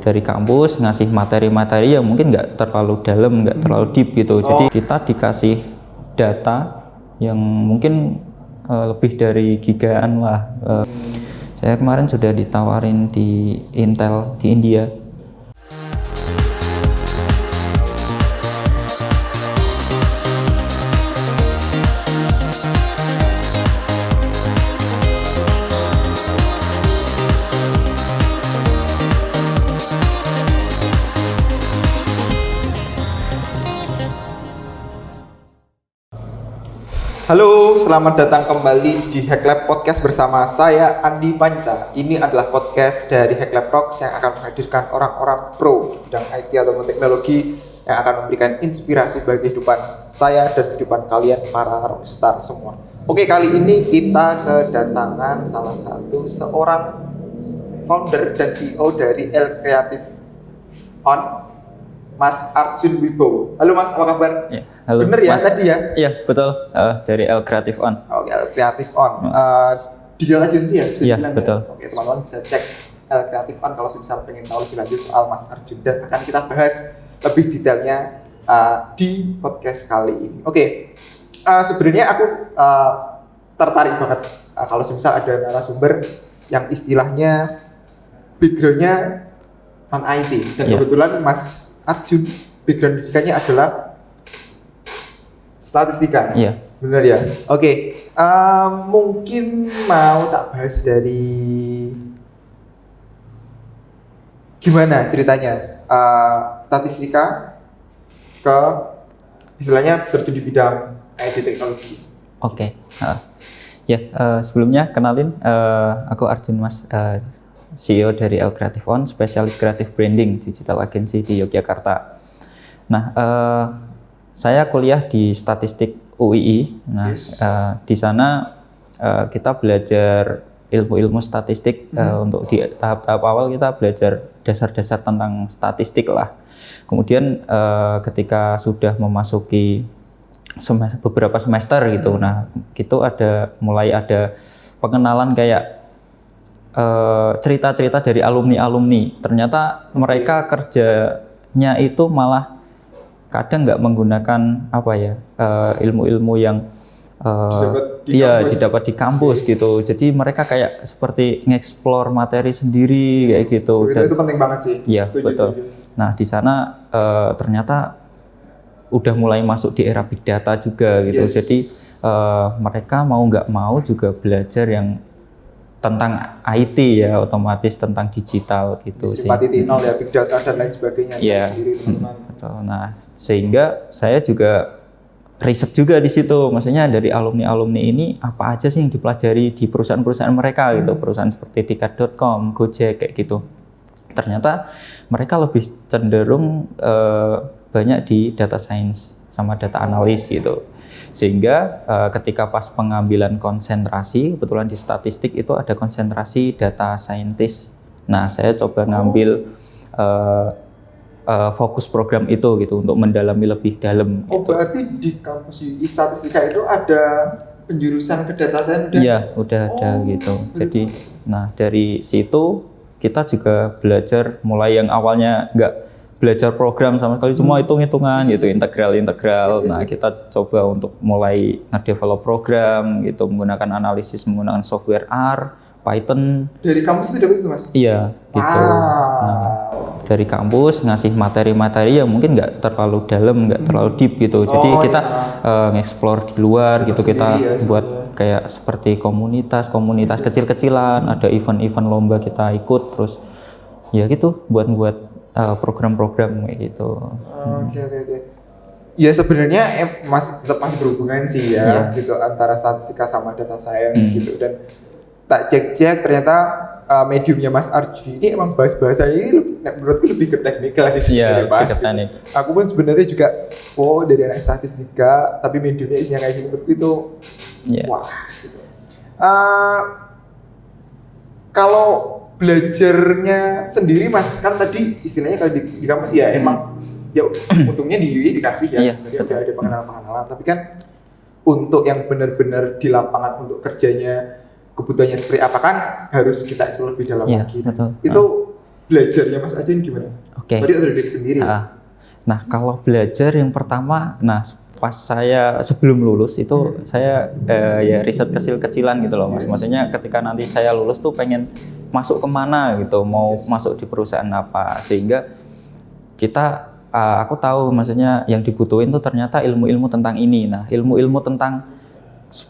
dari kampus ngasih materi-materi yang mungkin nggak terlalu dalam, nggak terlalu deep gitu. Jadi kita dikasih data yang mungkin lebih dari gigaan lah. Saya kemarin sudah ditawarin di Intel di India. Halo, selamat datang kembali di Hack Lab Podcast bersama saya Andi Panca. Ini adalah podcast dari Hack Lab Rocks yang akan menghadirkan orang-orang pro di bidang IT atau teknologi yang akan memberikan inspirasi bagi kehidupan saya dan kehidupan kalian para rockstar semua. Oke, kali ini kita kedatangan salah satu seorang founder dan CEO dari L Creative On, Mas Arjun Wibowo. Halo Mas, apa kabar? Ya, halo. Bener ya Mas, tadi ya? Iya betul, dari L Creative On. Oke, L Creative On. Digital agency ya? Bisa Iya, dibilang betul. Ya? Oke, teman-teman bisa cek L Creative On kalau misal pengen tahu lebih lanjut soal Mas Arjun. Dan akan kita bahas lebih detailnya di podcast kali ini. Oke, sebenarnya aku tertarik banget kalau misal ada narasumber yang istilahnya background-nya non-IT. Dan kebetulan Mas Arjun background pendidikannya adalah statistika. Iya. Benar ya? Oke. Mungkin mau tak bahas dari gimana ceritanya statistika ke istilahnya terjun di bidang IT teknologi. Oke. Sebelumnya kenalin, aku Arjun Mas, CEO dari L Creative On, spesialis creative branding digital agency di Yogyakarta. Nah, saya kuliah di statistik UII. Nah, di sana kita belajar ilmu-ilmu statistik. Untuk di tahap-tahap awal kita belajar dasar-dasar tentang statistik lah. Kemudian ketika sudah memasuki beberapa semester gitu, nah gitu mulai ada pengenalan kayak cerita-cerita dari alumni-alumni. Ternyata mereka kerjanya itu malah kadang nggak menggunakan ilmu-ilmu yang didapat di kampus gitu. Jadi mereka kayak seperti nge-explore materi sendiri kayak gitu. Itu penting banget sih. Iya, betul. Nah, di sana ternyata udah mulai masuk di era big data juga gitu. Jadi mereka mau nggak mau juga belajar yang tentang IT ya, otomatis tentang digital gitu sih. 4.0 ya, big data dan lain sebagainya. Iya. Betul. Nah, sehingga saya juga riset juga di situ. Maksudnya dari alumni-alumni ini apa aja sih yang dipelajari di perusahaan-perusahaan mereka gitu, perusahaan seperti Tiket.com, Gojek kayak gitu. Ternyata mereka lebih cenderung banyak di data science sama data analis gitu. Sehingga ketika pas pengambilan konsentrasi, kebetulan di statistik itu ada konsentrasi data scientist. Nah, saya coba ngambil fokus program itu gitu untuk mendalami lebih dalam. Oh, gitu. Berarti di kampus di statistika itu ada penjurusan ke data science? Iya, udah ada gitu. Jadi, nah dari situ kita juga belajar mulai yang awalnya nggak belajar program sama sekali, cuma hitung-hitungan gitu, integral. Nah, kita coba untuk mulai nge-develop program gitu, menggunakan analisis menggunakan software R, Python. Dari kampus itu dapat itu, Mas? Iya, gitu. Nah, dari kampus ngasih materi-materi yang mungkin nggak terlalu dalam, nggak terlalu deep gitu. Jadi kita nge-explore di luar gitu, kita buat kayak seperti komunitas kecil-kecilan, ada event-event lomba kita ikut, terus ya gitu buat program-program kayak gitu. Oke. Ya sebenarnya Mas tetap masih berhubungan sih ya, gitu antara statistika sama data science gitu. Dan tak cek ternyata mediumnya Mas Arjun ini emang bahasa ini menurutku lebih ke teknikal sih sebenarnya, Mas. Gitu. Aku pun sebenarnya juga dari anak statistika, tapi mediumnya isinya kayak gini menurutku itu wah. Gitu. Kalau belajarnya sendiri, Mas, kan tadi istilahnya kalau di kampus ya emang ya untungnya di UI dikasih ya, jadi ada pengenalan, tapi kan untuk yang benar-benar di lapangan untuk kerjanya kebutuhannya seperti apa kan harus kita explore lebih dalam lagi. Betul. Itu belajarnya Mas Arjun gimana? Oke. Tadi otodidak sendiri. Nah, kalau belajar yang pertama, pas saya sebelum lulus itu saya ya riset kecil-kecilan gitu loh Mas. Maksudnya ketika nanti saya lulus tuh pengen masuk kemana gitu, mau masuk di perusahaan apa, sehingga aku tahu maksudnya yang dibutuhin tuh ternyata ilmu-ilmu tentang ini. Nah, ilmu-ilmu tentang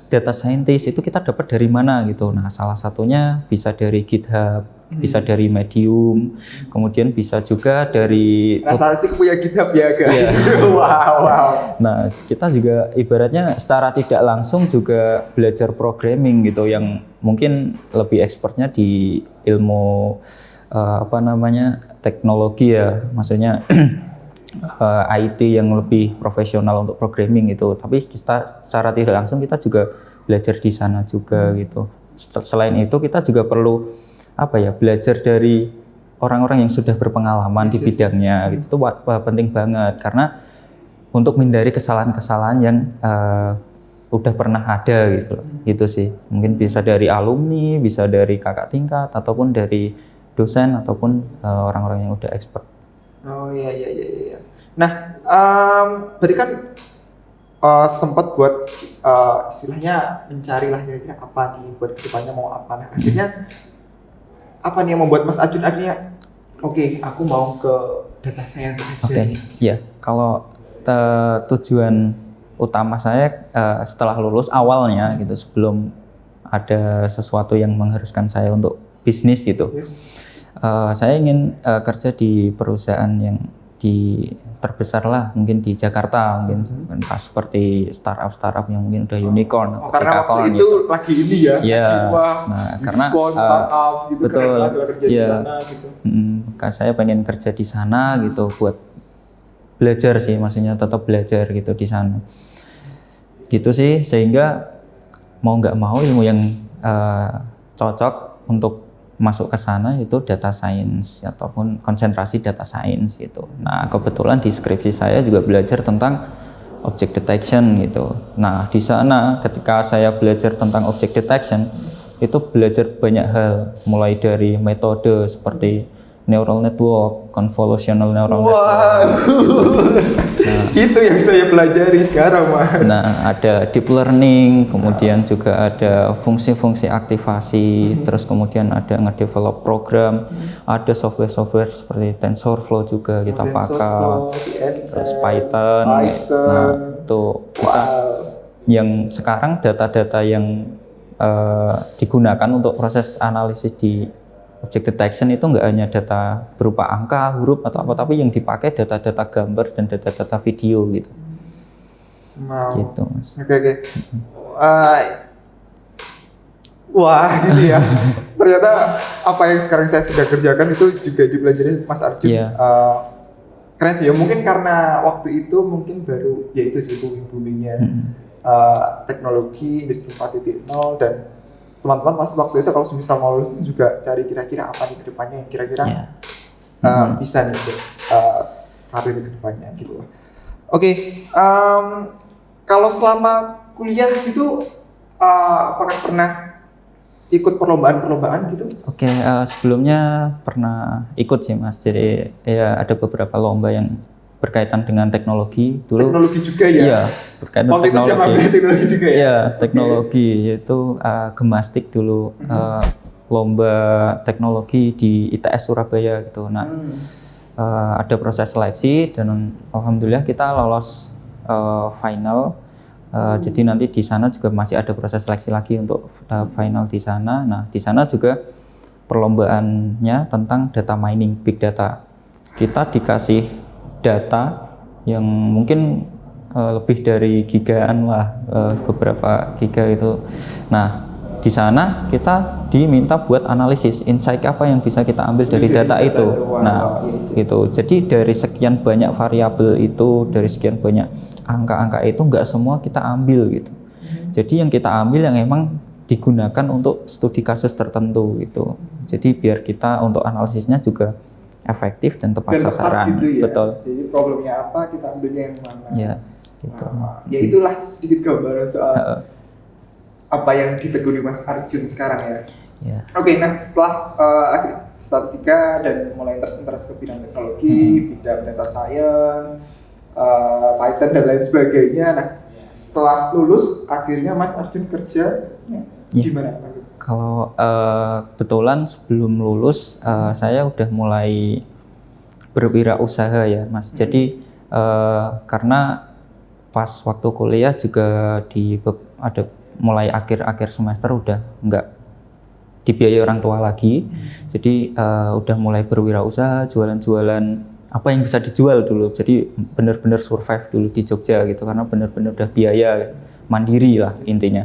data scientist itu kita dapat dari mana gitu. Nah, salah satunya bisa dari GitHub, bisa dari Medium, kemudian bisa juga dari Rasa sih punya GitHub ya guys. Wow. Nah, kita juga ibaratnya secara tidak langsung juga belajar programming gitu, yang mungkin lebih expertnya di ilmu teknologi ya, maksudnya IT yang lebih profesional untuk programming gitu. Tapi kita secara tidak langsung kita juga belajar di sana juga gitu. Selain itu kita juga perlu belajar dari orang-orang yang sudah berpengalaman di bidangnya gitu. Itu penting banget karena untuk menghindari kesalahan-kesalahan yang udah pernah ada gitu. Gitu sih. Mungkin bisa dari alumni, bisa dari kakak tingkat, ataupun dari dosen, ataupun orang-orang yang udah expert. Oh iya. Nah, berarti kan sempat buat istilahnya mencari lah kira-kira apa nih buat kedepannya mau apa. Nah, akhirnya apa nih yang membuat Mas Arjun akhirnya oke, aku mau ke data science aja. Ya, kalau tujuan utama saya setelah lulus awalnya gitu, sebelum ada sesuatu yang mengharuskan saya untuk bisnis gitu. Saya ingin kerja di perusahaan yang terbesar lah, mungkin di Jakarta, mungkin seperti startup yang mungkin udah unicorn. Karena waktu itu lagi ini ya. Iya. Nah, karena startup gitu, betul. Kerja di sana gitu. Saya pengen kerja di sana gitu buat belajar sih, maksudnya tetap belajar gitu di sana. Gitu sih, sehingga mau nggak mau ilmu yang cocok untuk masuk ke sana itu data science ataupun konsentrasi data science gitu. Nah, kebetulan di skripsi saya juga belajar tentang object detection gitu. Nah, di sana ketika saya belajar tentang object detection itu belajar banyak hal, mulai dari metode seperti neural network, convolutional neural network. Nah, itu yang saya pelajari sekarang, Mas. Nah, ada deep learning, kemudian juga ada fungsi-fungsi aktivasi, terus kemudian ada ngedevelop program, ada software-software seperti TensorFlow juga kita pakai, terus Python. Nah, itu kita yang sekarang data-data yang digunakan untuk proses analisis di object detection itu nggak hanya data berupa angka, huruf atau apa, tapi yang dipakai data-data gambar dan data-data video gitu. Wow. Gitu, Mas. Oke. Wah, gitu ya. Ternyata apa yang sekarang saya sedang kerjakan itu juga dipelajari Mas Arjun. Keren sih ya. Mungkin karena waktu itu mungkin baru ya itu sih boomingnya teknologi industri 4.0 dan teman-teman Mas waktu itu kalau misal mau lulus juga cari kira-kira apa nih kedepannya yang kira-kira bisa nih karir kedepannya gitu. Oke, kalau selama kuliah gitu apakah pernah ikut perlombaan gitu? Oke, sebelumnya pernah ikut sih Mas. Jadi ya ada beberapa lomba yang berkaitan dengan teknologi dulu. Teknologi juga ya? Iya, berkaitan teknologi. Teknologi juga ya? Iya, teknologi yaitu Gemastik dulu, lomba teknologi di ITS Surabaya gitu. Nah, ada proses seleksi dan alhamdulillah kita lolos final. Jadi nanti di sana juga masih ada proses seleksi lagi untuk tahap final di sana. Nah, di sana juga perlombaannya tentang data mining, big data. Kita dikasih data yang mungkin lebih dari gigaan lah, beberapa giga itu. Nah, di sana kita diminta buat analisis insight apa yang bisa kita ambil dari data itu. Nah, gitu. Jadi dari sekian banyak variabel itu, dari sekian banyak angka-angka itu nggak semua kita ambil gitu. Jadi yang kita ambil yang emang digunakan untuk studi kasus tertentu gitu. Jadi biar kita untuk analisisnya juga efektif dan tepat sasaran. Gitu ya? Betul. Jadi problemnya apa, kita ambilnya yang mana. Ya, gitu. Ya itulah sedikit gambaran soal apa yang ditekuni Mas Arjun sekarang ya. Ya. Oke, nah setelah statistika dan mulai interest ke bidang teknologi, bidang data science, Python dan lain sebagainya. Nah, setelah lulus akhirnya Mas Arjun kerja di mana? Kalau kebetulan sebelum lulus saya udah mulai berwirausaha ya Mas. Jadi karena pas waktu kuliah juga ada mulai akhir-akhir semester udah nggak dibiayai orang tua lagi. Jadi udah mulai berwirausaha, jualan-jualan apa yang bisa dijual dulu. Jadi benar-benar survive dulu di Jogja gitu karena benar-benar udah biaya mandiri lah intinya.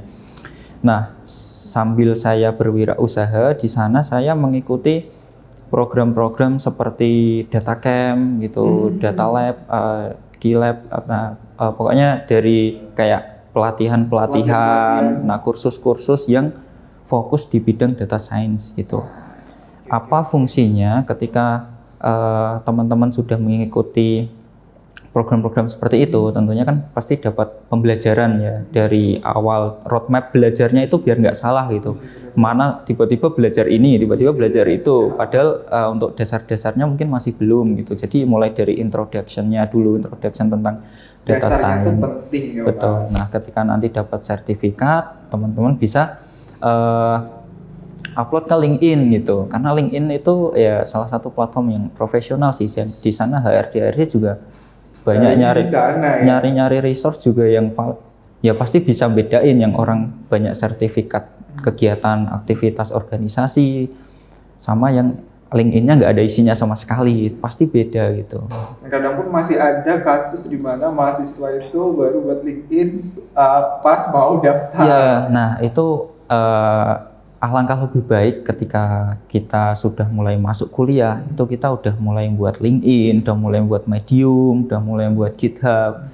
Nah, sambil saya berwirausaha di sana saya mengikuti program-program seperti data camp gitu, data lab, G-lab, pokoknya dari kayak pelatihan, nah kursus-kursus yang fokus di bidang data science gitu. Apa fungsinya ketika teman-teman sudah mengikuti program-program seperti itu? Tentunya kan pasti dapat pembelajaran ya dari awal, roadmap belajarnya itu biar nggak salah gitu. Mana tiba-tiba belajar ini, tiba-tiba belajar itu, padahal untuk dasar-dasarnya mungkin masih belum gitu. Jadi mulai dari introduction-nya dulu, introduction tentang data science. Dasarnya itu penting ya, betul. Mas. Nah, ketika nanti dapat sertifikat, teman-teman bisa upload ke LinkedIn gitu, karena LinkedIn itu ya salah satu platform yang profesional sih. Dan di sana HRD juga banyak nyari resource juga yang ya pasti bisa bedain yang orang banyak sertifikat kegiatan aktivitas organisasi sama yang LinkedIn-nya nggak ada isinya sama sekali, pasti beda gitu. Kadang pun masih ada kasus di mana mahasiswa itu baru buat LinkedIn pas mau daftar. Ya, nah itu alangkah lebih baik ketika kita sudah mulai masuk kuliah, itu kita udah mulai buat LinkedIn, udah mulai buat Medium, udah mulai buat GitHub.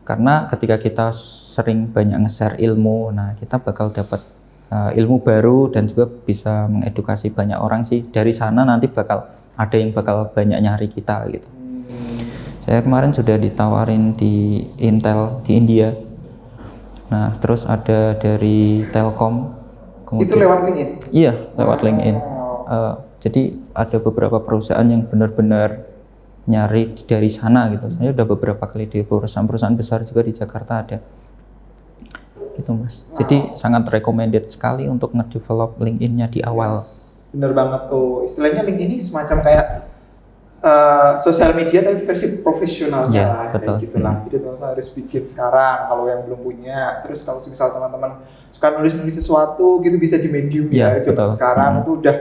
Karena ketika kita sering banyak nge-share ilmu, nah kita bakal dapat ilmu baru dan juga bisa mengedukasi banyak orang sih. Dari sana nanti bakal ada yang bakal banyak nyari kita gitu. Saya kemarin sudah ditawarin di Intel di India. Nah, terus ada dari Telkom. Kemudian, itu lewat LinkedIn? Iya, lewat LinkedIn. Jadi ada beberapa perusahaan yang benar-benar nyari dari sana gitu. Saya udah beberapa kali di perusahaan-perusahaan besar juga di Jakarta ada. Gitu Mas. Jadi sangat recommended sekali untuk nge-develop LinkedIn-nya di awal. Bener banget tuh. Istilahnya LinkedIn ini semacam kayak sosial media tapi versi profesionalnya lah, betul. Kayak gitulah. Jadi teman-teman harus bikin sekarang kalau yang belum punya. Terus kalau misal teman-teman suka nulis sesuatu gitu bisa di Medium ya. Zaman sekarang itu udah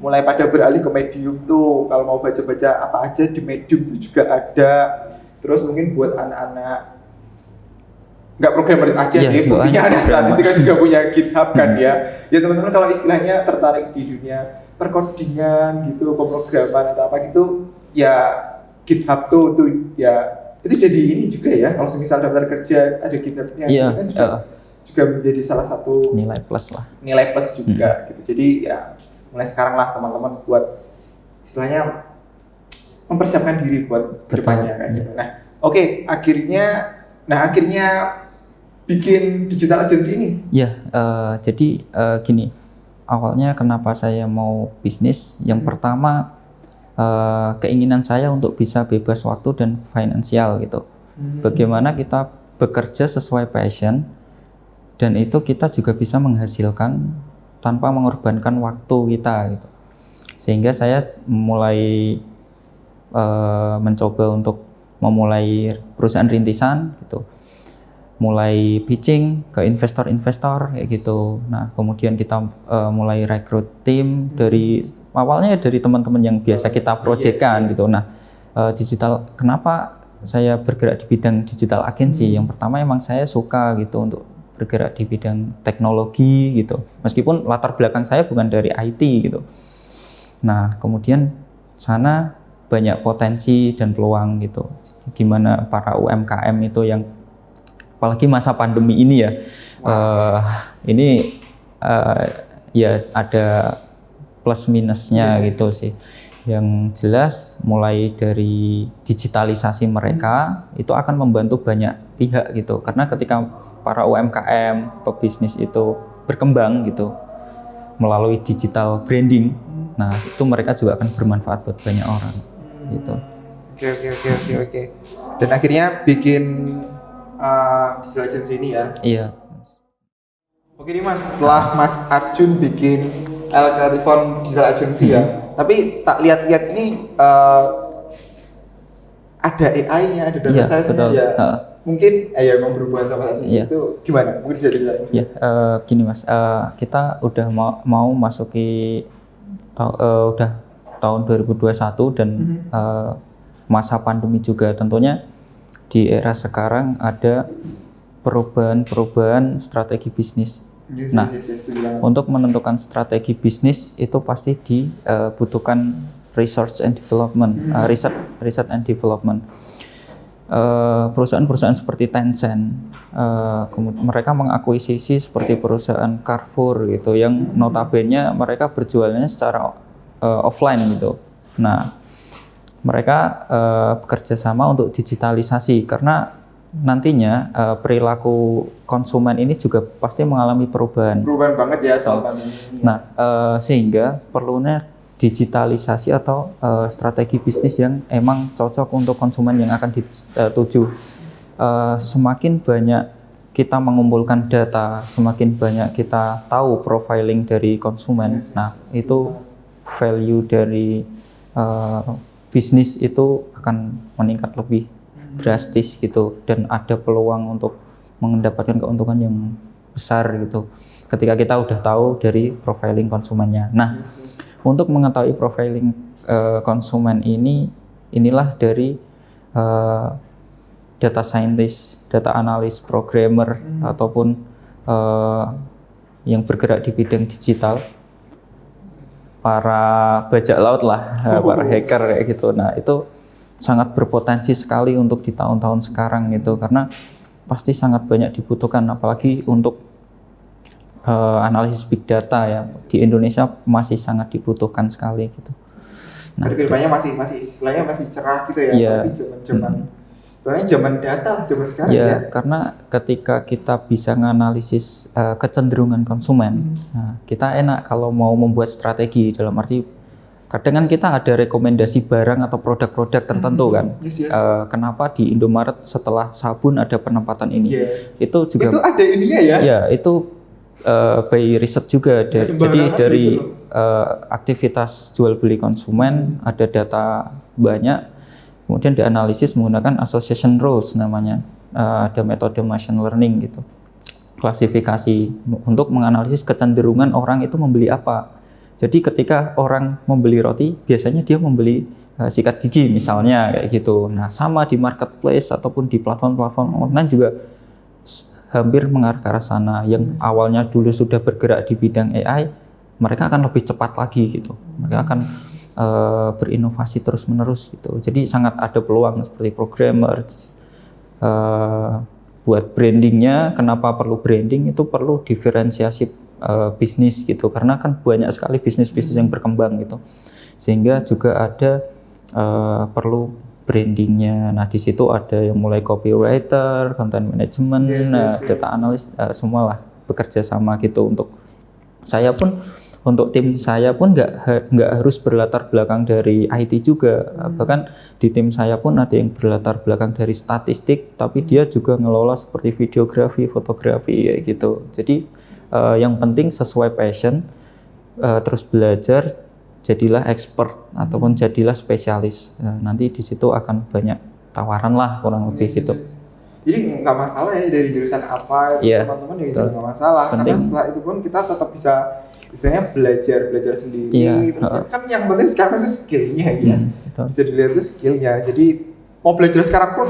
mulai pada beralih ke Medium tuh. Kalau mau baca-baca apa aja di Medium tuh juga ada. Terus mungkin buat anak-anak nggak programmer aja sih, buktinya ada statistika juga punya GitHub kan ya. Ya teman-teman kalau istilahnya tertarik di dunia perkodingan gitu, pemrograman atau apa gitu, ya GitHub tuh ya itu jadi ini juga ya. Kalau misal daftar kerja ada GitHub-nya, kan juga menjadi salah satu nilai plus lah. Nilai plus juga gitu. Jadi ya mulai sekarang lah teman-teman buat istilahnya mempersiapkan diri buat kedepannya kayak gitu. Nah, oke, akhirnya bikin digital agency ini. Ya, jadi gini. Awalnya kenapa saya mau bisnis? Yang pertama keinginan saya untuk bisa bebas waktu dan finansial gitu. Bagaimana kita bekerja sesuai passion dan itu kita juga bisa menghasilkan tanpa mengorbankan waktu kita gitu. Sehingga saya mulai mencoba untuk memulai perusahaan rintisan gitu. Mulai pitching ke investor-investor kayak gitu. Nah, kemudian kita mulai rekrut tim dari awalnya dari teman-teman yang biasa kita projectkan gitu. Nah, digital, kenapa saya bergerak di bidang digital agency? Yang pertama emang saya suka gitu untuk bergerak di bidang teknologi gitu. Meskipun latar belakang saya bukan dari IT gitu. Nah, kemudian sana banyak potensi dan peluang gitu. Gimana para UMKM itu yang apalagi masa pandemi ini ya, ini ya ada plus minusnya gitu sih. Yang jelas mulai dari digitalisasi mereka itu akan membantu banyak pihak gitu. Karena ketika para UMKM pebisnis itu berkembang gitu melalui digital branding, Nah, itu mereka juga akan bermanfaat buat banyak orang gitu. Oke. Dan akhirnya bikin digital agency ini ya. Iya. Oke nih Mas, setelah Mas Arjun bikin El Creative Digital Agency ya, tapi tak lihat-lihat ini ada AI-nya, ada data Iya, science-nya betul. ya. Mungkin yang berhubungan sama agency Iya. itu gimana? Mungkin bisa dilihat. Ya, gini Mas, kita udah mau masuki udah tahun 2021 dan masa pandemi juga. Tentunya di era sekarang ada perubahan strategi bisnis. Nah, untuk menentukan strategi bisnis itu pasti dibutuhkan research and development, research and development. Perusahaan-perusahaan seperti Tencent, mereka mengakuisisi seperti perusahaan Carrefour gitu, yang notabene mereka berjualnya secara offline gitu. Nah, mereka bekerja sama untuk digitalisasi karena nantinya perilaku konsumen ini juga pasti mengalami perubahan. Perubahan banget ya soal pandemi. Nah, sehingga perlunya digitalisasi atau strategi bisnis yang emang cocok untuk konsumen yang akan dituju. Semakin banyak kita mengumpulkan data, semakin banyak kita tahu profiling dari konsumen. Nah, itu value dari bisnis itu akan meningkat lebih drastis gitu, dan ada peluang untuk mendapatkan keuntungan yang besar gitu ketika kita udah tahu dari profiling konsumennya. Nah, untuk mengetahui profiling konsumen inilah dari data scientist, data analis, programmer ataupun yang bergerak di bidang digital, para bajak laut lah, para hacker kayak gitu. Nah, itu sangat berpotensi sekali untuk di tahun-tahun sekarang gitu, karena pasti sangat banyak dibutuhkan, apalagi untuk analisis big data ya, di Indonesia masih sangat dibutuhkan sekali gitu. Nah, kedepannya masih istilahnya masih cerah gitu ya, yeah. Tapi zaman data zaman sekarang ya. Karena ketika kita bisa menganalisis kecenderungan konsumen, nah, kita enak kalau mau membuat strategi, dalam arti kadang kan kita ada rekomendasi barang atau produk-produk tertentu kan. Kenapa di Indomaret setelah sabun ada penempatan ini? Itu juga itu ada ininya ya. Ya, itu by riset juga. Jadi dari aktivitas jual beli konsumen ada data banyak, kemudian dianalisis menggunakan association rules namanya. Ada metode machine learning gitu, klasifikasi untuk menganalisis kecenderungan orang itu membeli apa. Jadi ketika orang membeli roti, biasanya dia membeli sikat gigi misalnya kayak gitu. Nah, sama di marketplace ataupun di platform-platform online juga hampir mengarah ke arah sana. Yang awalnya dulu sudah bergerak di bidang AI, mereka akan lebih cepat lagi gitu. Mereka akan berinovasi terus-menerus gitu. Jadi sangat ada peluang seperti programmer. Buat brandingnya, kenapa perlu branding? Itu perlu diferensiasi bisnis gitu, karena kan banyak sekali bisnis-bisnis yang berkembang gitu, sehingga juga ada perlu brandingnya. Nah, di situ ada yang mulai copywriter, content management, data analis, semualah bekerja sama gitu. Untuk tim saya pun nggak harus berlatar belakang dari IT juga, bahkan di tim saya pun ada yang berlatar belakang dari statistik, tapi dia juga ngelola seperti videografi, fotografi kayak gitu. Jadi yang penting sesuai passion, terus belajar, jadilah expert ataupun jadilah spesialis. Nanti di situ akan banyak tawaran lah, kurang lebih gitu. Jadi nggak masalah ya dari jurusan apa teman-teman ya, itu nggak masalah. Penting. Karena setelah itu pun kita tetap bisa istilahnya belajar sendiri. Kan yang penting sekarang itu skillnya ya. Bisa dilihat itu skillnya. Jadi mau belajar sekarang pun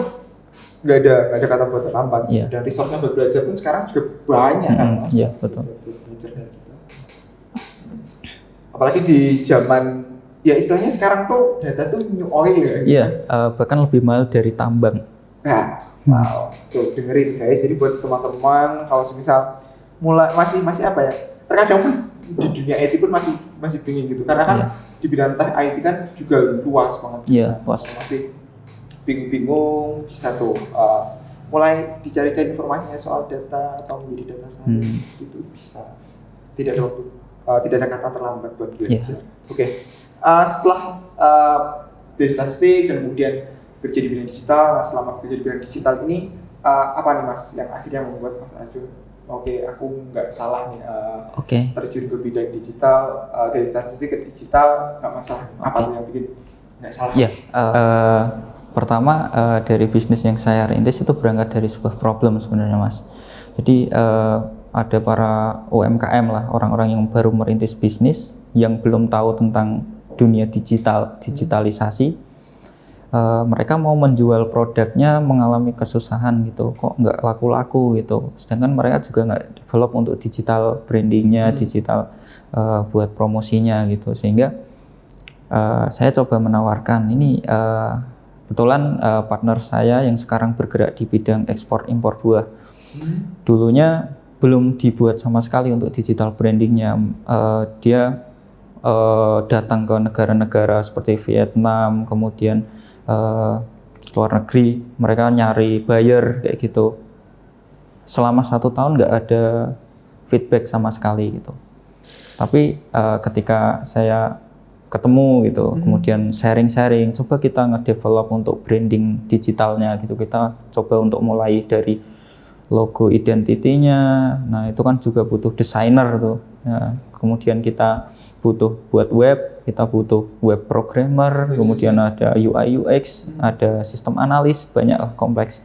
nggak ada kata buat terlambat. Dan resource-nya buat belajar pun sekarang juga banyak kan. Iya, betul. Apalagi di zaman ya istilahnya sekarang tuh data tuh new oil ya. Iya, bahkan lebih mahal dari tambang. Nah, wow, tuh dengerin guys. Jadi buat teman-teman kalau semisal mulai masih apa ya? Terkadang pun di dunia IT pun masih bingung gitu. Karena kan di bidang IT kan juga luas banget. Iya, luas. Masih bingung-bingung, bisa tuh mulai dicarikan informasinya soal data atau menjadi data science gitu bisa. Tidak ada kata terlambat buat belajar. Oke. Setelah dari statistik dan kemudian kerja di bidang digital, nah selama kerja di bidang digital ini apa nih Mas yang akhirnya membuat Mas Arjun oke, aku nggak salah nih terjun ke bidang digital, dari statistik ke digital nggak masalah. Apa tuh yang bikin nggak salah? Ya, pertama dari bisnis yang saya rintis itu berangkat dari sebuah problem sebenarnya Mas. Jadi ada para UMKM lah, orang-orang yang baru merintis bisnis yang belum tahu tentang dunia digitalisasi. Mereka mau menjual produknya mengalami kesusahan gitu, kok nggak laku-laku gitu. Sedangkan mereka juga nggak develop untuk digital brandingnya, digital buat promosinya gitu. Sehingga saya coba menawarkan ini, kebetulan partner saya yang sekarang bergerak di bidang ekspor impor buah. Dulunya belum dibuat sama sekali untuk digital brandingnya. Dia datang ke negara-negara seperti Vietnam, kemudian luar negeri, mereka nyari buyer kayak gitu. Selama 1 tahun nggak ada feedback sama sekali gitu. Tapi ketika saya ketemu gitu, kemudian sharing-sharing, coba kita ngedevelop untuk branding digitalnya gitu. Kita coba untuk mulai dari logo identitinya, nah itu kan juga butuh desainer tuh. Ya, kemudian kita butuh buat web, kita butuh web programmer, kemudian ada UI UX, ada sistem analis, banyak lah, kompleks.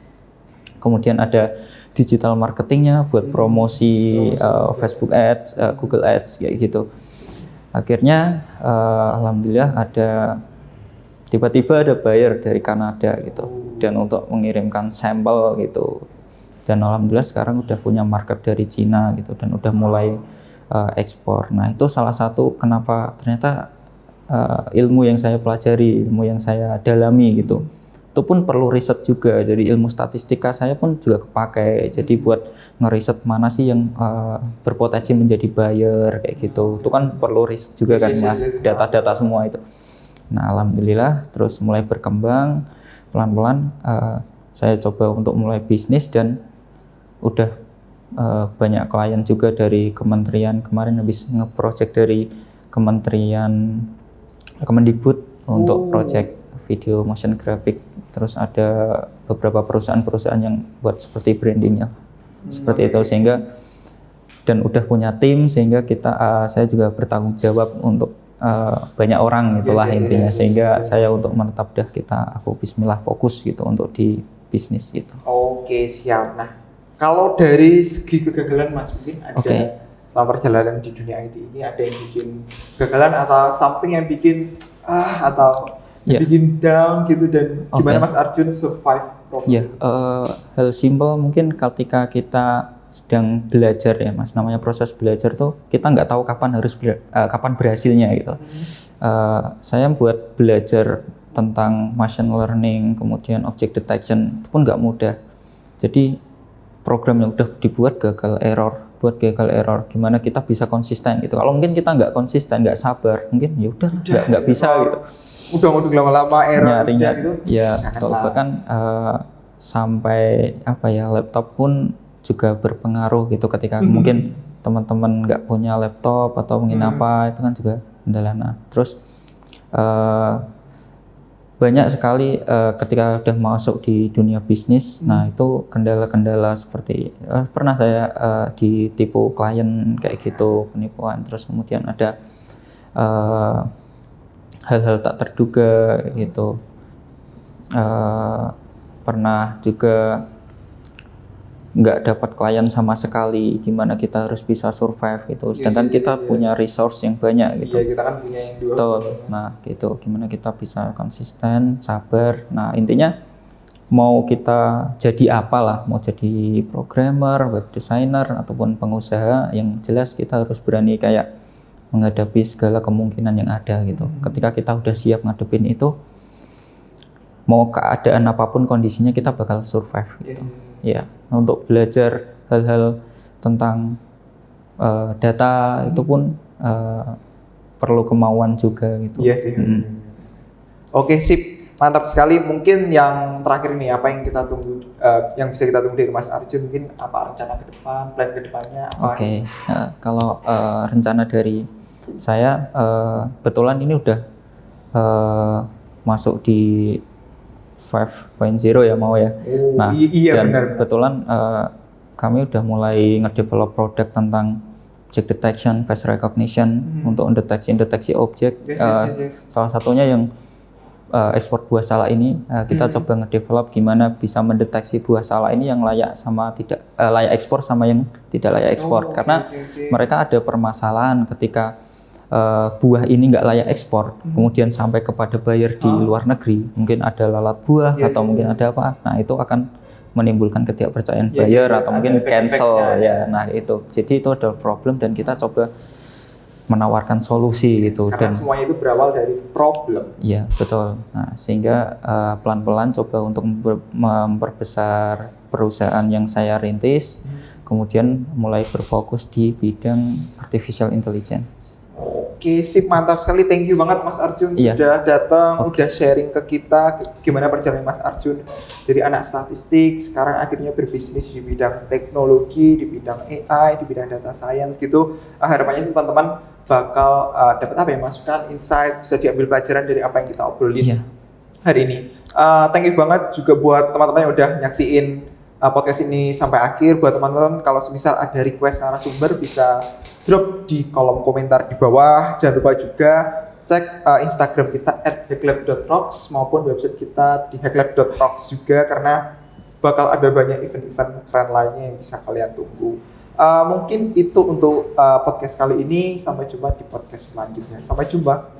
Kemudian ada digital marketingnya buat promosi Facebook Ads, Google Ads kayak gitu. Akhirnya alhamdulillah tiba-tiba ada buyer dari Kanada gitu, dan untuk mengirimkan sampel gitu. Dan alhamdulillah sekarang udah punya market dari Cina gitu, dan udah mulai ekspor. Nah itu salah satu kenapa ternyata ilmu yang saya pelajari, ilmu yang saya dalami gitu, itu pun perlu riset juga. Jadi ilmu statistika saya pun juga kepakai. Jadi buat ngeriset mana sih yang berpotensi menjadi buyer kayak gitu. Itu kan perlu riset juga kan Mas, data-data semua itu. Nah alhamdulillah terus mulai berkembang pelan-pelan. Saya coba untuk mulai bisnis dan udah banyak klien juga dari kementerian. Kemarin habis nge-project dari kementerian Kemendikbud untuk project video motion graphic. Terus ada beberapa perusahaan-perusahaan yang buat seperti brandingnya seperti itu, sehingga dan udah punya tim, sehingga saya juga bertanggung jawab untuk banyak orang itulah intinya. Sehingga saya untuk menetap aku bismillah fokus gitu untuk di bisnis gitu. Oke, siap. Nah, kalau dari segi kegagalan Mas, mungkin ada selama perjalanan di dunia IT ini ada yang bikin kegagalan atau something yang bikin atau bikin down gitu, dan gimana Mas Arjun survive? Hal simple mungkin ketika kita sedang belajar ya Mas, namanya proses belajar tuh kita nggak tahu kapan berhasilnya gitu. Saya buat belajar tentang machine learning, kemudian object detection, itu pun nggak mudah. Jadi program yang udah dibuat gagal error, gimana kita bisa konsisten gitu. Kalau mungkin kita nggak konsisten, nggak sabar, mungkin ya udah nggak bisa gitu. Udah lama-lama error nyarinya gitu. Ya, bahkan sampai laptop pun juga berpengaruh gitu. Ketika mungkin teman-teman nggak punya laptop atau mungkin itu kan juga kendala. Nah, terus banyak sekali ketika udah masuk di dunia bisnis, nah itu kendala-kendala seperti pernah saya ditipu klien kayak gitu, penipuan. Terus kemudian ada hal-hal tak terduga gitu. Pernah juga nggak dapat klien sama sekali, gimana kita harus bisa survive gitu. Sedangkan kita punya resource yang banyak gitu. Iya, kita kan punya yang dua. Nah gitu, gimana kita bisa konsisten, sabar. Nah intinya mau kita jadi apalah, mau jadi programmer, web designer, ataupun pengusaha, yang jelas kita harus berani kayak menghadapi segala kemungkinan yang ada gitu. Ketika kita udah siap ngadepin itu, mau keadaan apapun kondisinya kita bakal survive gitu. Ya, untuk belajar hal-hal tentang data itu pun perlu kemauan juga gitu. Iya sih. Oke, sip, mantap sekali. Mungkin yang terakhir nih, apa yang kita tunggu, yang bisa kita tunggu dari Mas Arjun, mungkin apa rencana ke depan, plan ke depannya? Kalau rencana dari Saya kebetulan ini udah masuk di 5.0 ya mau ya. Nah, iya, dan benar. kebetulan kami udah mulai ngedevelop produk tentang object detection, face recognition untuk deteksi objek. Yes. Salah satunya yang ekspor buah salak ini kita coba ngedevelop gimana bisa mendeteksi buah salak ini yang layak sama tidak layak ekspor sama yang tidak layak ekspor. Karena mereka ada permasalahan ketika buah ini nggak layak ekspor, kemudian sampai kepada buyer di luar negeri, mungkin ada lalat buah atau mungkin ada apa, nah itu akan menimbulkan ketidakpercayaan buyer atau mungkin cancel ya. Nah itu, jadi itu adalah problem dan kita coba menawarkan solusi gitu. Karena dan semuanya itu berawal dari problem. Iya betul. Nah sehingga pelan-pelan coba untuk memperbesar perusahaan yang saya rintis, kemudian mulai berfokus di bidang artificial intelligence. Oke, sip, mantap sekali. Thank you banget Mas Arjun sudah datang, udah sharing ke kita gimana perjalanan Mas Arjun dari anak statistik sekarang akhirnya berbisnis di bidang teknologi, di bidang AI, di bidang data science gitu. Harapannya sih teman-teman bakal dapat apa ya, masukan, insight, bisa diambil pelajaran dari apa yang kita obrolin hari ini. Thank you banget juga buat teman-teman yang udah nyaksiin podcast ini sampai akhir. Buat teman-teman kalau semisal ada request narasumber bisa drop di kolom komentar di bawah. Jangan lupa juga cek Instagram kita @hacklab.rocks maupun website kita di hacklab.rocks juga, karena bakal ada banyak event-event keren lainnya yang bisa kalian tunggu. Mungkin itu untuk podcast kali ini. Sampai jumpa di podcast selanjutnya. Sampai jumpa.